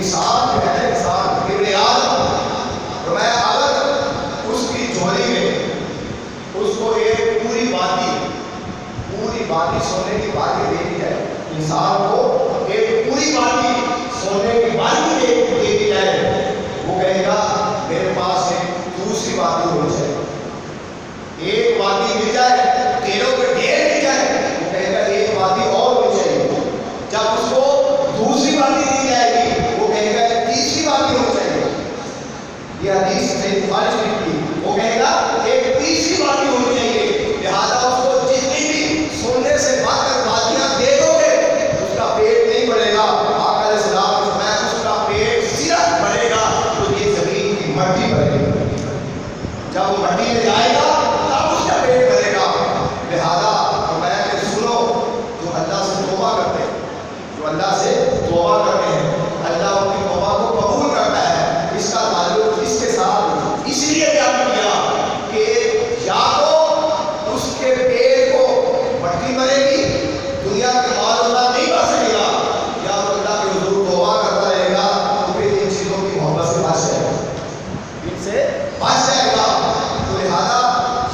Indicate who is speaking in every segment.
Speaker 1: انسان جو ہے انسان ابن آدم، فرمایا اگر اس کی جھولی میں اس کو ایک پوری باتی سونے کی باتی دے دی جائے، انسان کو ایک پوری باتی سونے کی باتی دے دی جائے، وہ کہے گا میرے پاس ایک دوسری باتی ہونی چاہیے۔ ایک باتی مل جائے، تیروں کے ڈھیر مل جائے، وہ کہے گا ایک باتی اور ہونی چاہیے۔ جب اس کو دوسری باتی دی جائے گی، وہ کہے گا تیسری باتی ہونی چاہیے۔ یہ حدیث سے بخاری شریف کی، وہ کہے گا ایک تیسری باتی ہونی چاہیے۔ لہٰذا اس کو جتنی بھی سننے سے بات کر باتیاں دے دو گے، اس کا پیٹ نہیں بڑھے گا۔ آقا علیہ السلام نے فرمایا اس کا پیٹ صرف بڑھے گا تو یہ زمین کی مٹی بڑھے گی، جب وہ مٹی میں جائے گا تب اس کا پیٹ بھرے گا۔ لہٰذا فرمایا کہ سنو، جو اللہ سے توبہ کرتے ہیں، جو اللہ سے توبہ کرتے ہیں، اللہ ان کی توبہ کو قبول کرتا ہے۔ اس کا تعلق اس کے ساتھ اس لیے بیان کیا کہ یا تو اس کے پیٹ کو مٹی بھرے گی، دنیا کے مال اللہ نہیں بڑھ سکے گا، یا تو اللہ کے حضور توبہ کرتا رہے گا تو پھر ان چیزوں کی محبت سے بچ جائے گا، ان سے بچ جائے گا۔ تو لہٰذا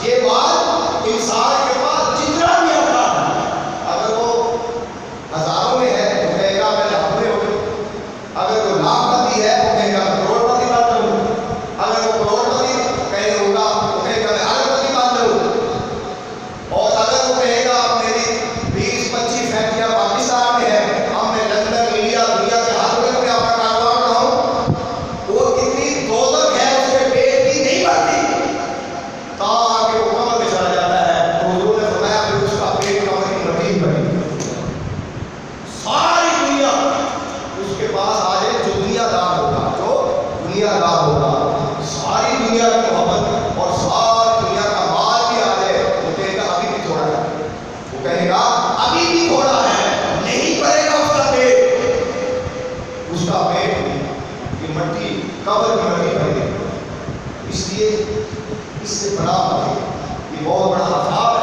Speaker 1: یہ بات انسان کے پاس جتنا بھی ہوگا، اگر وہ ہزاروں میں ہے تو کہے گا میں لاکھوں میں ہوں، اگر وہ لاکھ پتی ہے تو کہے گا کروڑ پتی بات کروں، اگر وہ کروڑ پتی کہے ہوگا تو کہے گا میں ارب پتی بات کروں، اور اگر وہ کہے گا میری 20-25 فیکٹریاں پاکستان میں ہے، اب میں لندن انڈیا دنیا کے ہر ملک میں اپنا کاروبار بڑھاؤں، وہ کتنی دوزخ ہے اس کے پیٹ کی نہیں بڑھتی، تاکہ وہ قبر میں چلا جاتا ہے۔ تو حضور نے فرمایا کہ اس کا پیٹ قبر کی مٹی بنی، ساری دنیا اس کے پاس آ جائے، جو دنیا دار ہوگا، ساری دنیا کی محبت اور ساری دنیا کا مال بھی آ جائے، وہ کہے گا ابھی بھی تھوڑا ہے، وہ کہے گا ابھی بھی تھوڑا ہے، نہیں بڑھے گا اس کا پیٹ یہ مٹی قبر کی مٹی بنے گی۔ اس لیے اس سے بڑا یہ بہت بڑا عذاب